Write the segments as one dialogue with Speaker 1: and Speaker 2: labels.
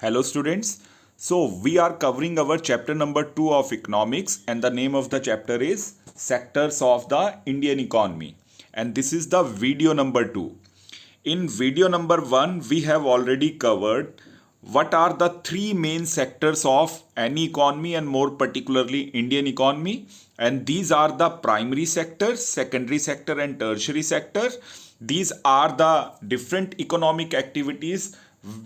Speaker 1: Hello students. So we are covering our chapter number 2 of economics, and the name of the chapter is sectors of the Indian economy, and this is the video number 2. In video number 1 we have already covered what are the three main sectors of any economy and more particularly Indian economy, and these are the primary sector, secondary sector and tertiary sector. These are the different economic activities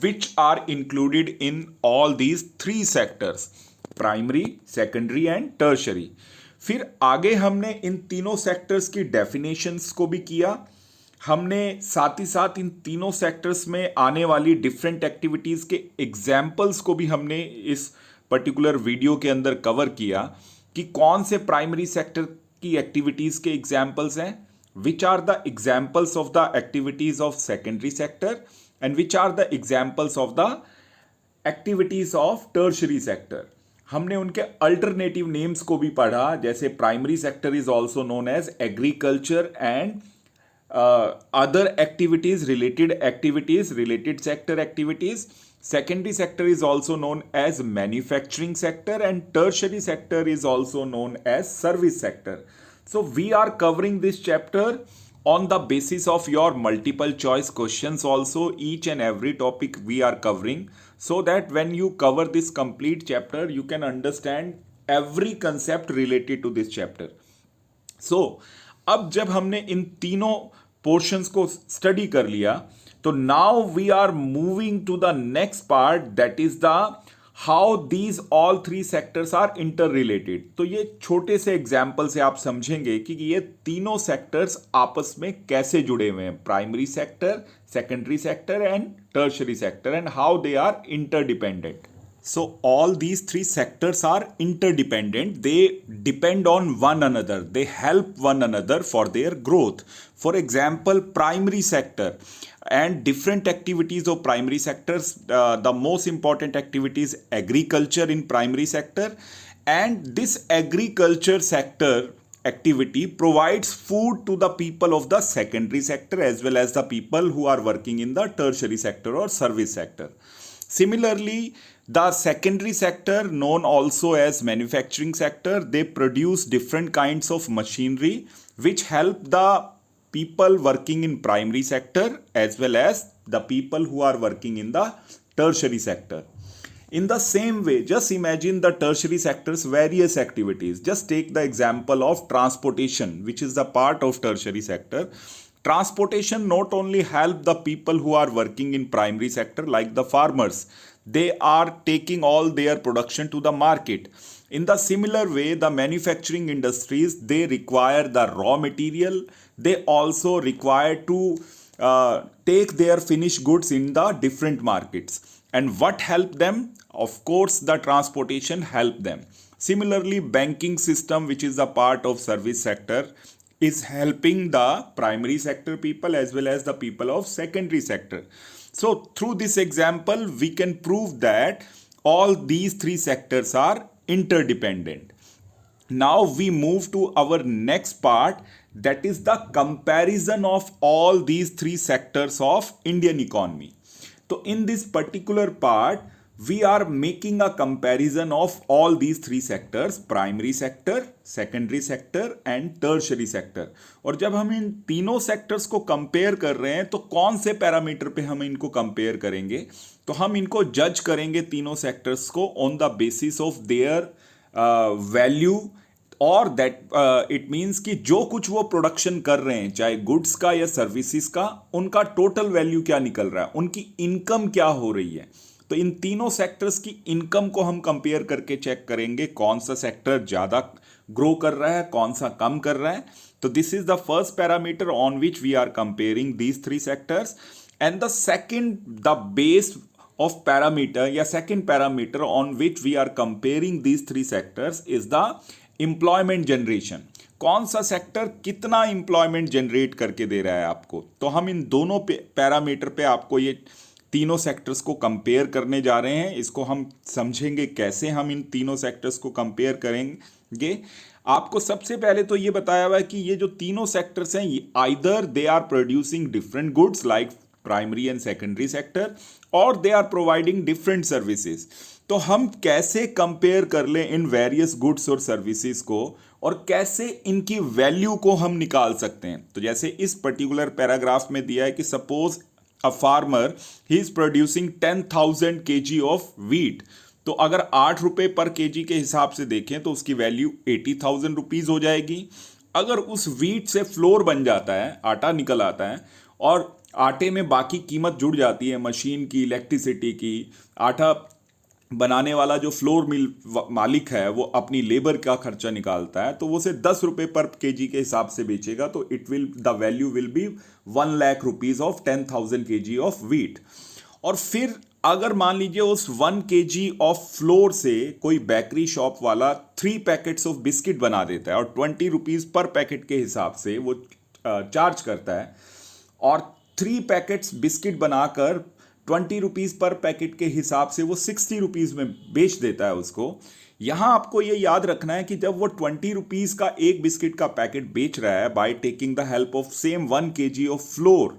Speaker 1: which are included in all these three sectors, primary, secondary and tertiary. फिर आगे हमने इन तीनों sectors की definitions को भी किया, हमने साथ ही साथ इन तीनों सेक्टर्स में आने वाली डिफरेंट एक्टिविटीज़ के एग्जाम्पल्स को भी हमने इस पर्टिकुलर वीडियो के अंदर कवर किया कि कौन से प्राइमरी सेक्टर की एक्टिविटीज़ के एग्जाम्पल्स हैं, which are the examples of the activities of secondary sector and which are the examples of the activities of tertiary sector. हमने उनके अल्टरनेटिव नेम्स को भी पढ़ा, जैसे primary sector is also known as agriculture and other activities, related sector activities. Secondary sector is also known as manufacturing sector and tertiary sector is also known as service sector. So we are covering this chapter on the basis of your multiple choice questions also. Each and every topic we are covering so that when you cover this complete chapter you can understand every concept related to this chapter. So अब जब हमने इन तीनों portions को study कर लिया तो now we are moving to the next part, that is the how these all three sectors are interrelated. तो ये छोटे से एग्जाम्पल से आप समझेंगे कि ये तीनों सेक्टर्स आपस में कैसे जुड़े हुए हैं, primary sector, secondary sector and tertiary sector, and how they are interdependent. So all these three sectors are interdependent. They depend on one another. They help one another for their growth. For example, primary sector and different activities of primary sectors. The most important activity is agriculture in primary sector, and this agriculture sector activity provides food to the people of the secondary sector as well as the people who are working in the tertiary sector or service sector. Similarly, the secondary sector, known also as manufacturing sector, they produce different kinds of machinery which help the people working in primary sector as well as the people who are working in the tertiary sector. In the same way, just imagine the tertiary sector's various activities. Just take the example of transportation, which is the part of tertiary sector. Transportation not only help the people who are working in primary sector like the farmers, they are taking all their production to the market. In the similar way, the manufacturing industries, they require the raw material. They also require to take their finished goods in the different markets. And what help them? Of course, the transportation help them. Similarly, banking system, which is a part of service sector, is helping the primary sector people as well as the people of secondary sector. So through this example, we can prove that all these three sectors are interdependent. Now we move to our next part, that is the comparison of all these three sectors of Indian economy. So in this particular part, we are making a comparison of all these three sectors, primary sector, secondary sector and tertiary sector. और जब हम इन तीनों sectors को compare कर रहे हैं तो कौन से पैरामीटर पे हम इनको कंपेयर करेंगे? तो हम इनको जज करेंगे तीनों सेक्टर्स को on the basis of their value, और दैट इट मीन्स कि जो कुछ वो प्रोडक्शन कर रहे हैं, चाहे गुड्स का या सर्विसेज का, उनका टोटल वैल्यू क्या निकल रहा है, उनकी इनकम क्या हो रही है. तो इन तीनों सेक्टर्स की इनकम को हम कंपेयर करके चेक करेंगे कौन सा सेक्टर ज़्यादा ग्रो कर रहा है, कौन सा कम कर रहा है. तो this is the first parameter on which we are comparing these three sectors. And the second, the base of parameter या second parameter on which we are comparing these three sectors is the employment generation. कौन सा sector कितना employment generate करके दे रहा है आपको. तो हम इन दोनों पैरामीटर पे आपको ये तीनों सेक्टर्स को कंपेयर करने जा रहे हैं. इसको हम समझेंगे कैसे हम इन तीनों सेक्टर्स को कंपेयर करेंगे. आपको सबसे पहले तो ये बताया हुआ है कि ये जो तीनों सेक्टर्स हैं, either they are producing different goods like primary and secondary sector, और they are providing different services. तो हम कैसे कंपेयर कर लें इन वेरियस गुड्स और सर्विसेज को, और कैसे इनकी वैल्यू को हम निकाल सकते हैं। तो जैसे इस पर्टिकुलर पैराग्राफ में दिया है कि suppose a farmer he is producing 10,000 kg of wheat. तो अगर 8 रुपये पर केजी के हिसाब से देखें तो उसकी वैल्यू 80,000 रुपीज़ हो जाएगी। अगर उस वीट से फ्लोर बन जाता है, आटा निकल आता है, और आटे में बाकी कीमत जुड़ जाती है, मशीन की, इलेक्ट्रिसिटी की, आटा बनाने वाला जो फ्लोर मिल मालिक है वो अपनी लेबर का खर्चा निकालता है, तो वो उसे 10 रुपये पर केजी के हिसाब से बेचेगा, तो the value will be 1 lakh rupees of 10,000 kg of wheat. और फिर अगर मान लीजिए उस 1 kg ऑफ फ्लोर से कोई बेकरी शॉप वाला 3 पैकेट्स ऑफ बिस्किट बना देता है और 20 रुपीज़ पर पैकेट के हिसाब से वो चार्ज करता है, और 3 पैकेट्स बिस्किट बनाकर 20 रुपीज़ पर पैकेट के हिसाब से वो 60 रुपीज़ में बेच देता है उसको। यहाँ आपको ये याद रखना है कि जब वो 20 रुपीज़ का एक बिस्किट का पैकेट बेच रहा है by taking the help of same 1 kg of floor,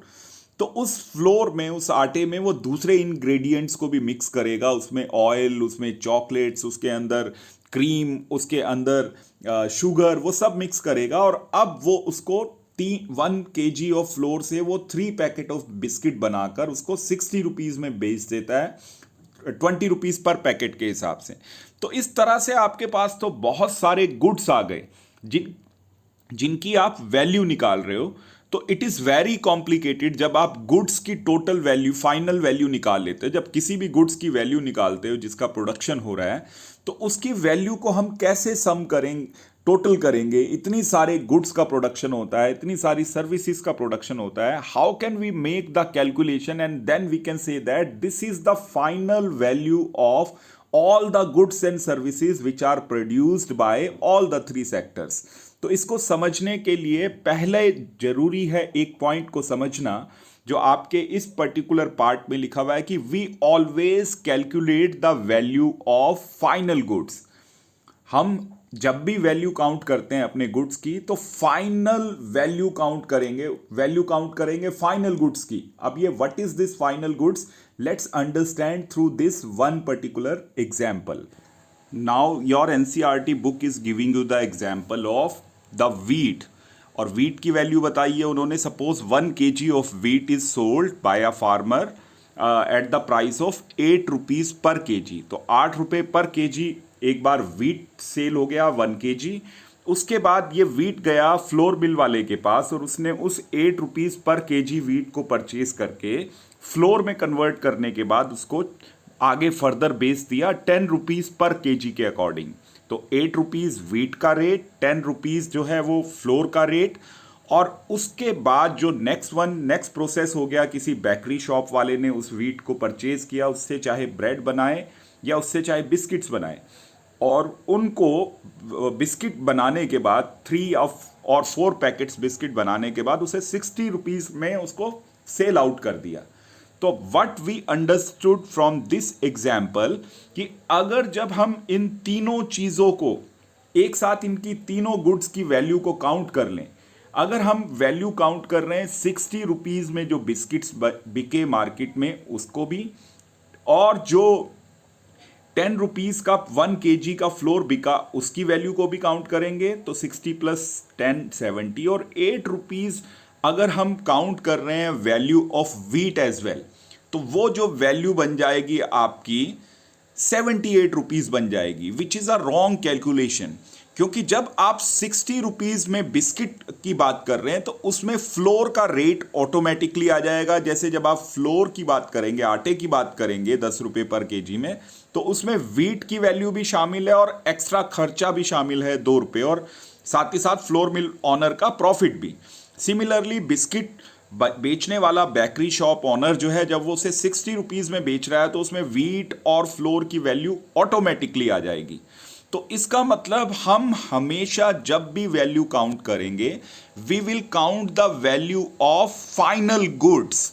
Speaker 1: तो उस फ्लोर में, उस आटे में वो दूसरे इंग्रेडिएंट्स को भी मिक्स करेगा, उसमें ऑयल, उसमें चॉकलेट्स, उसके अंदर क्रीम, उसके अंदर शुगर, वो सब मिक्स करेगा, और अब वो उसको 1 kg ऑफ फ्लोर से वो 3 पैकेट ऑफ बिस्किट बनाकर उसको 60 रुपीज़ में बेच देता है, 20 रुपीज़ पर पैकेट के हिसाब से। तो इस तरह से आपके पास तो बहुत सारे गुड्स आ गए जिनकी आप वैल्यू निकाल रहे हो। तो इट इज़ वेरी कॉम्प्लिकेटेड जब आप गुड्स की टोटल वैल्यू, फाइनल वैल्यू निकाल लेते हो। जब किसी भी गुड्स की वैल्यू निकालते हो जिसका प्रोडक्शन हो रहा है, तो उसकी वैल्यू को हम कैसे सम करेंगे, टोटल करेंगे। इतनी सारे गुड्स का प्रोडक्शन होता है, इतनी सारी सर्विसेज का प्रोडक्शन होता है। How can we make the calculation and then we can say that this is the final value of all the goods and services which are produced by all the 3 sectors। तो इसको समझने के लिए पहले जरूरी है एक पॉइंट को समझना जो आपके इस पर्टिकुलर पार्ट में लिखा हुआ है कि we always calculate the value of final goods. हम जब भी वैल्यू काउंट करते हैं अपने गुड्स की, तो फाइनल वैल्यू काउंट करेंगे फाइनल गुड्स की। अब ये what is this final goods, let's understand through this one particular example. Now your NCERT book is giving you the example of the wheat, और वीट की value बताइए उन्होंने। Suppose 1 kg of wheat is sold by a farmer at the price of 8 rupees पर KG. तो 8 रुपये पर KG एक बार wheat cell हो गया 1 kg। उसके बाद ये वीट गया फ्लोर मिल वाले के पास, और उसने उस 8 रुपीज़ पर केजी वीट को परचेज करके फ्लोर में कन्वर्ट करने के बाद उसको आगे फर्दर बेच दिया 10 रुपीज़ पर केजी के अकॉर्डिंग। तो 8 रुपीज़ वीट का रेट, 10 रुपीज़ जो है वो फ्लोर का रेट। और उसके बाद जो नेक्स्ट प्रोसेस हो गया, किसी बेकरी शॉप वाले ने उस वीट को परचेज किया, उससे चाहे ब्रेड बनाए या उससे चाहे बिस्किट्स बनाए, और उनको बिस्किट बनाने के बाद 3 और 4 पैकेट्स बिस्किट बनाने के बाद उसे 60 रुपीज़ में उसको सेल आउट कर दिया। तो what we understood from this example कि अगर जब हम इन तीनों चीज़ों को एक साथ, इनकी तीनों गुड्स की वैल्यू को काउंट कर लें, अगर हम वैल्यू काउंट कर रहे हैं 60 रुपीज़ में जो बिस्किट्स बिके मार्केट में उसको भी, और जो 10 रुपीज़ का 1 kg का फ्लोर बिका उसकी वैल्यू को भी काउंट करेंगे, तो 60 + 10 70। और 8 रुपीज़ अगर हम काउंट कर रहे हैं value of wheat as well, तो वो जो वैल्यू बन जाएगी आपकी 78 रुपीज़ बन जाएगी, which is a wrong calculation. क्योंकि जब आप 60 रुपीज़ में बिस्किट की बात कर रहे हैं तो उसमें फ्लोर का रेट ऑटोमेटिकली आ जाएगा। जैसे जब आप फ्लोर की बात करेंगे, आटे की बात करेंगे 10 रुपये पर केजी में, तो उसमें वीट की वैल्यू भी शामिल है और एक्स्ट्रा खर्चा भी शामिल है 2 रुपये, और साथ ही साथ फ्लोर मिल ऑनर का प्रॉफिट भी। सिमिलरली बिस्किट बेचने वाला बेकरी शॉप ऑनर जो है, जब वो उसे 60 रुपीज़ में बेच रहा है तो उसमें वीट और फ्लोर की वैल्यू ऑटोमेटिकली आ जाएगी। तो इसका मतलब हम हमेशा जब भी वैल्यू काउंट करेंगे, we will count the value of final goods.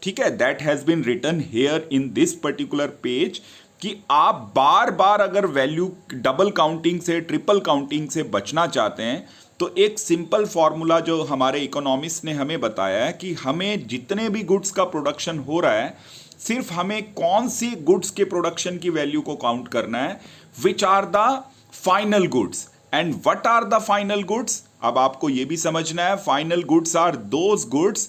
Speaker 1: ठीक है, that has been written here in this particular page कि आप बार बार अगर वैल्यू डबल काउंटिंग से, ट्रिपल काउंटिंग से बचना चाहते हैं, तो एक सिंपल फॉर्मूला जो हमारे इकोनॉमिस्ट ने हमें बताया है कि हमें जितने भी गुड्स का प्रोडक्शन हो रहा है, सिर्फ हमें कौन सी गुड्स के प्रोडक्शन की वैल्यू को काउंट करना है, which are the final goods and what are the final goods. अब आपको यह भी समझना है, final goods are those goods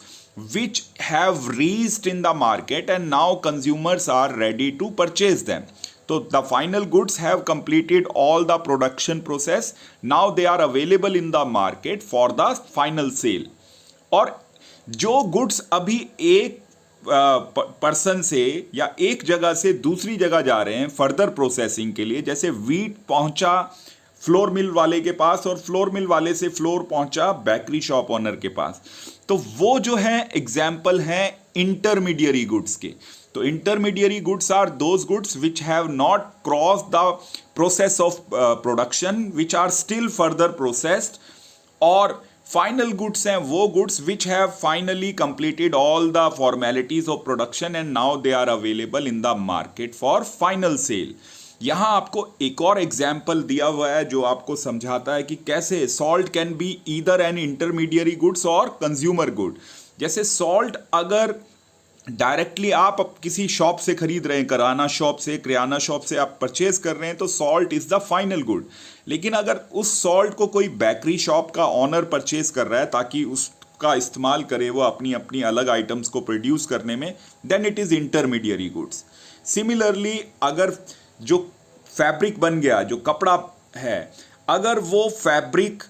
Speaker 1: which have reached in the market and now consumers are ready to purchase them. So the final goods have completed all the production process. Now they are available in the market for the final sale. और जो goods अभी एक person से या एक जगह से दूसरी जगह जा रहे हैं फर्दर प्रोसेसिंग के लिए, जैसे वीट पहुंचा फ्लोर मिल वाले के पास और फ्लोर मिल वाले से फ्लोर पहुंचा बेकरी शॉप ओनर के पास, तो वो जो है एग्जाम्पल है इंटरमीडियरी गुड्स के। तो intermediary goods are those goods which have not cross the process of production, which are still further processed. और फाइनल गुड्स हैं वो goods which have finally completed all the formalities of production and now they are available in the market for final sale. यहां आपको एक और example दिया हुआ है जो आपको समझाता है कि कैसे salt can be either N intermediary goods और कंज्यूमर गुड। जैसे सॉल्ट अगर डायरेक्टली आप किसी शॉप से खरीद रहे हैं, किराना शॉप से आप परचेज कर रहे हैं, तो salt is the final good. लेकिन अगर उस सॉल्ट को कोई बेकरी शॉप का ऑनर परचेज कर रहा है ताकि उसका इस्तेमाल करे वो अपनी अपनी अलग आइटम्स को प्रोड्यूस करने में, then it is intermediary goods. Similarly अगर जो फैब्रिक बन गया, जो कपड़ा है, अगर वो फैब्रिक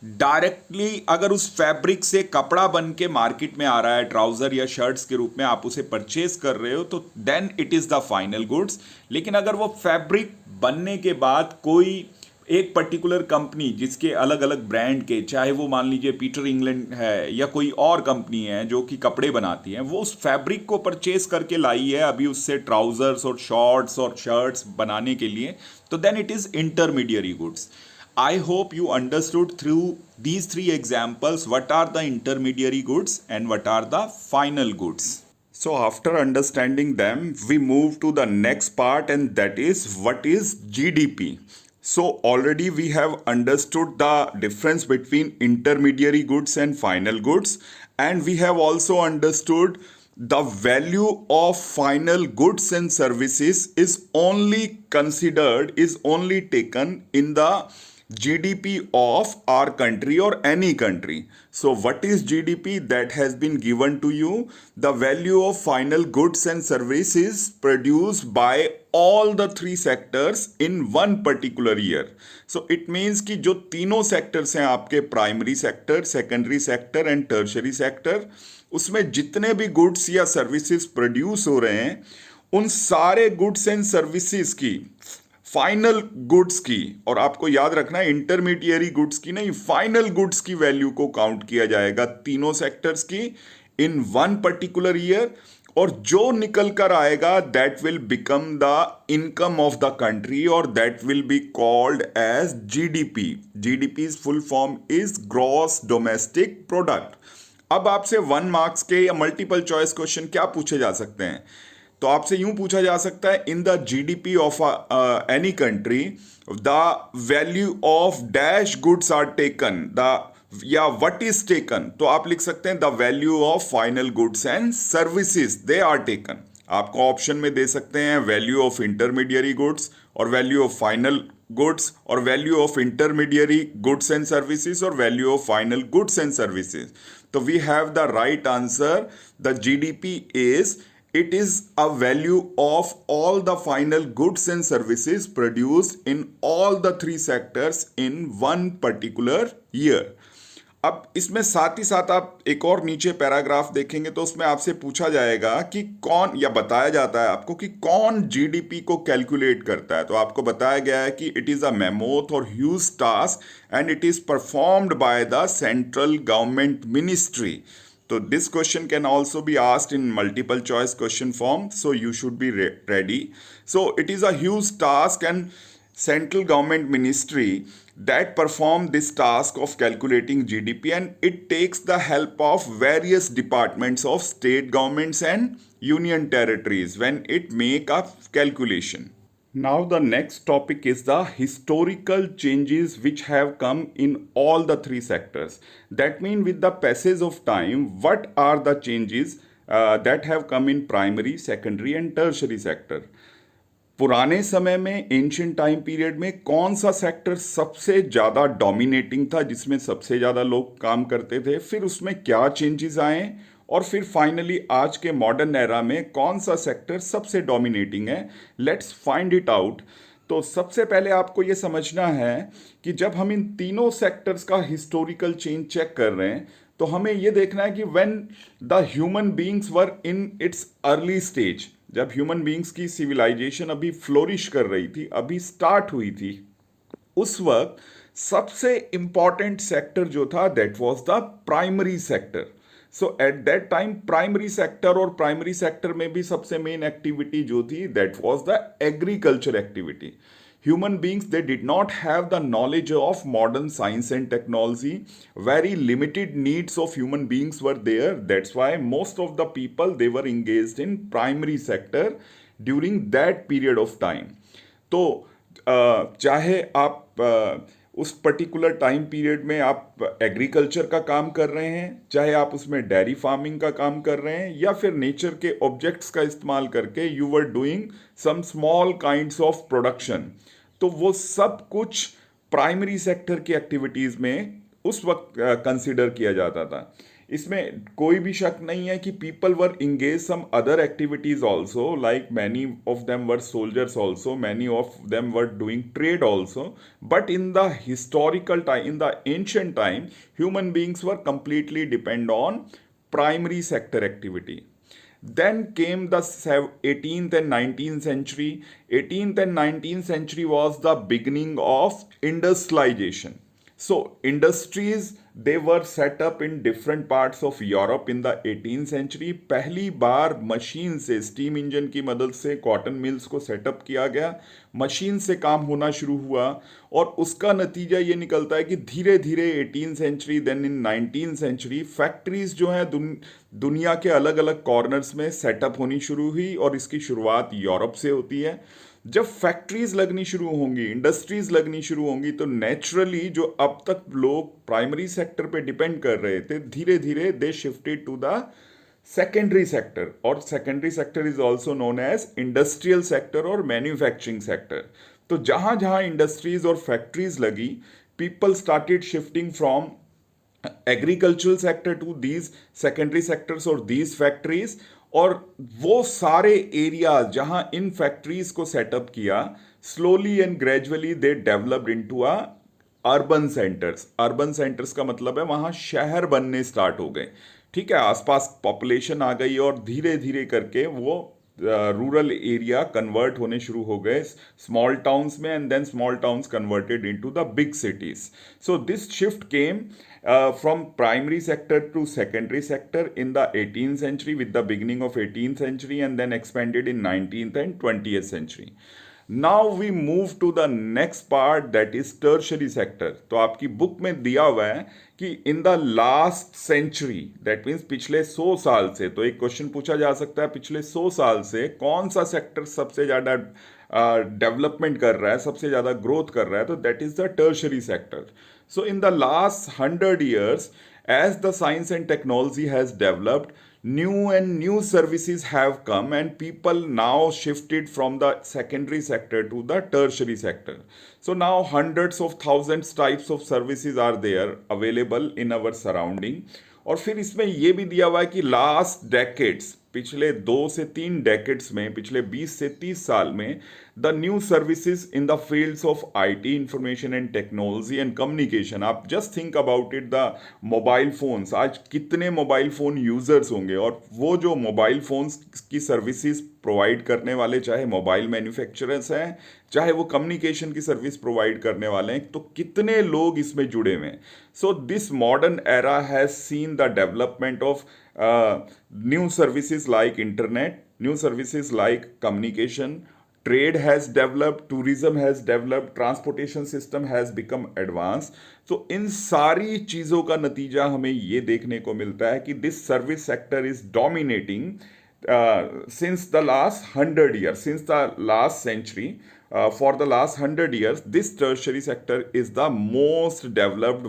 Speaker 1: डायरेक्टली अगर उस फैब्रिक से कपड़ा बन के मार्केट में आ रहा है ट्राउजर या शर्ट्स के रूप में, आप उसे परचेज कर रहे हो, तो then it is the final goods. लेकिन अगर वो फैब्रिक बनने के बाद कोई एक पर्टिकुलर कंपनी जिसके अलग अलग ब्रांड के, चाहे वो मान लीजिए पीटर इंग्लैंड है या कोई और कंपनी है जो कि कपड़े बनाती है, वो उस फैब्रिक को परचेज करके लाई है अभी उससे ट्राउजर्स और शॉर्ट्स और शर्ट्स बनाने के लिए, तो then it is intermediary goods. I hope you understood through these three examples what are the intermediary goods and what are the final goods. So after understanding them, we move to the next part, and that is what is GDP. So already we have understood the difference between intermediary goods and final goods, and we have also understood the value of final goods and services is only taken in the GDP of our country or any country. So what is GDP? That has been given to you. The value of final goods and services produced by all the three sectors in one particular year. So it means कि जो तीनों sectors हैं आपके, primary sector, secondary sector and tertiary sector, उसमें जितने भी goods या services produce हो रहे हैं, उन सारे गुड्स एंड सर्विसेज की, फाइनल गुड्स की, और आपको याद रखना है इंटरमीडियरी गुड्स की नहीं, फाइनल गुड्स की वैल्यू को काउंट किया जाएगा तीनों सेक्टर्स की इन वन पर्टिकुलर ईयर, और जो निकल कर आएगा that will become the income of the country और that will be called as GDP. GDP's full form is gross domestic product. अब आपसे 1 मार्क्स के या मल्टीपल चॉइस क्वेश्चन क्या पूछे जा सकते हैं? तो आपसे यूं पूछा जा सकता है, in the GDP of any country the value of dash goods are taken, the या व्हाट इज टेकन, तो आप लिख सकते हैं the value of final goods and services they are taken. आपको ऑप्शन में दे सकते हैं वैल्यू ऑफ इंटरमीडियरी गुड्स और वैल्यू ऑफ फाइनल गुड्स और value of intermediary goods and services और value of final goods and services. तो we have the right answer, the GDP is, it is a value of all the final goods and services produced in all the three sectors in one particular year. अब इसमें साथ ही साथ आप एक और नीचे paragraph देखेंगे तो उसमें आपसे पूछा जाएगा कि कौन, या बताया जाता है आपको कि कौन जीडीपी को कैलकुलेट करता है। तो आपको बताया गया है कि इट इज अ मेमोथ और huge task and it is performed by the central government ministry. So this question can also be asked in multiple choice question form, so you should be ready. So it is a huge task and central government ministry that perform this task of calculating GDP, and it takes the help of various departments of state governments and union territories when it make a calculation. Now, the next topic is the historical changes which have come in all the three sectors. That means, with the passage of time, what are the changes that have come in primary, secondary, and tertiary sector? पुराने समय में ancient time period में कौन सा sector सबसे ज़्यादा dominating था, जिसमें सबसे ज़्यादा लोग काम करते थे, फिर उसमें क्या चेंजेस आए, और फिर फाइनली आज के मॉडर्न एरा में कौन सा सेक्टर सबसे डोमिनेटिंग है. Let's find it out. तो सबसे पहले आपको ये समझना है कि जब हम इन तीनों सेक्टर्स का हिस्टोरिकल चेंज चेक कर रहे हैं, तो हमें ये देखना है कि when the human beings were in its early stage, जब ह्यूमन बीइंग्स की सिविलाइजेशन अभी फ्लोरिश कर रही थी, अभी स्टार्ट हुई थी, उस वक्त सबसे इंपॉर्टेंट सेक्टर जो था that was the primary sector. So at that time primary sector, और प्राइमरी सेक्टर में भी सबसे मेन एक्टिविटी जो थी that was the agriculture activity. Human beings, they did not have the knowledge of modern science and technology. Very limited needs of human beings were there. That's why most of the people, they were engaged in primary sector during that period of time. तो चाहे आप उस particular time period में आप agriculture का काम कर रहे हैं, चाहे आप उसमें डेयरी फार्मिंग का काम कर रहे हैं, या फिर नेचर के ऑब्जेक्ट्स का इस्तेमाल करके you were doing some small kinds of production, तो वो सब कुछ प्राइमरी सेक्टर की एक्टिविटीज़ में उस वक्त कंसिडर किया जाता था. इसमें कोई भी शक नहीं है कि people were engage some other activities also, like many of them were soldiers also, many of them were doing trade also, but in the historical time, in the ancient time, human beings were completely depend on primary sector activity. Then came the 18th and 19th century. 18th and 19th century was the beginning of industrialization. So industries, they were set up in different parts of Europe in the 18th century. पहली बार machine से, steam engine की मदद से cotton mills को setup किया गया, machine से काम होना शुरू हुआ, और उसका नतीजा ये निकलता है कि धीरे धीरे 18th century, then in 19th century factories जो हैं दुनिया के अलग अलग कॉर्नर्स में सेटअप होनी शुरू हुई, और इसकी शुरुआत यूरोप से होती है. जब फैक्ट्रीज लगनी शुरू होंगी, इंडस्ट्रीज लगनी शुरू होंगी, तो नेचुरली जो अब तक लोग प्राइमरी सेक्टर पे डिपेंड कर रहे थे, धीरे धीरे they shifted to the secondary sector, और secondary sector is also known as industrial sector और मैन्युफैक्चरिंग सेक्टर. तो जहां जहां इंडस्ट्रीज और फैक्ट्रीज लगी, people started shifting from agricultural sector to these secondary sectors और दीज फैक्ट्रीज, और वो सारे एरियाज जहां इन फैक्ट्रीज को सेटअप किया, slowly and gradually they developed into urban centres. Urban centres का मतलब है वहां शहर बनने स्टार्ट हो गए. ठीक है, आसपास पॉपुलेशन आ गई, और धीरे धीरे करके वो रूरल एरिया कन्वर्ट होने शुरू हो गए स्मॉल टाउन्स में, and then small towns converted into the big cities. So this shift came from primary sector to secondary sector in the 18th century, with the beginning of 18th century, and then expanded in 19th and 20th century. Now we move to the next part, that is tertiary sector. तो आपकी book में दिया हुआ है कि in the last century, that means पिछले 100 साल से, तो एक क्वेश्चन पूछा जा सकता है पिछले 100 साल से कौन सा सेक्टर सबसे ज़्यादा डेवलपमेंट कर रहा है, सबसे ज़्यादा ग्रोथ कर रहा है, तो that is the tertiary sector. So in the last 100 years, as the science and technology has developed, new services have come, and people now shifted from the secondary sector to the tertiary sector. So now hundreds of thousands types of services are there available in our surrounding. और फिर इसमें ये भी दिया हुआ है कि last decades, पिछले 2 से 3 डेकेड्स में, पिछले 20 से 30 साल में, the new services in the fields of IT, information and technology and communication. आप just think about it, the mobile phones, आज कितने मोबाइल फ़ोन यूज़र्स होंगे, और वो जो मोबाइल फ़ोन्स की सर्विसेज प्रोवाइड करने वाले, चाहे मोबाइल मैन्युफैक्चरर्स हैं, चाहे वो कम्युनिकेशन की सर्विस प्रोवाइड करने वाले हैं, तो कितने लोग इसमें जुड़े हुए हैं. So this modern era has seen the development of new services like internet, new services like communication, trade has developed, tourism has developed, transportation system has become advanced. तो इन सारी चीज़ों का नतीजा हमें ये देखने को मिलता है कि this service sector is dominating since the last 100 years, since the last century. for the last 100 years, this tertiary sector is the most developed,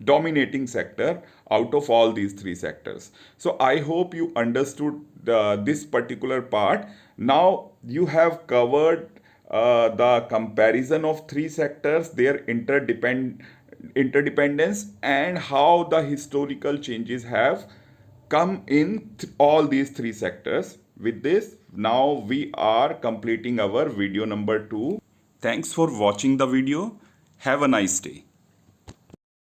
Speaker 1: dominating sector out of all these three sectors. So I hope you understood this particular part. Now you have covered the comparison of three sectors, their interdependence, and how the historical changes have come in all these three sectors. With this, now we are completing our video number 2. Thanks for watching the video. Have a nice day.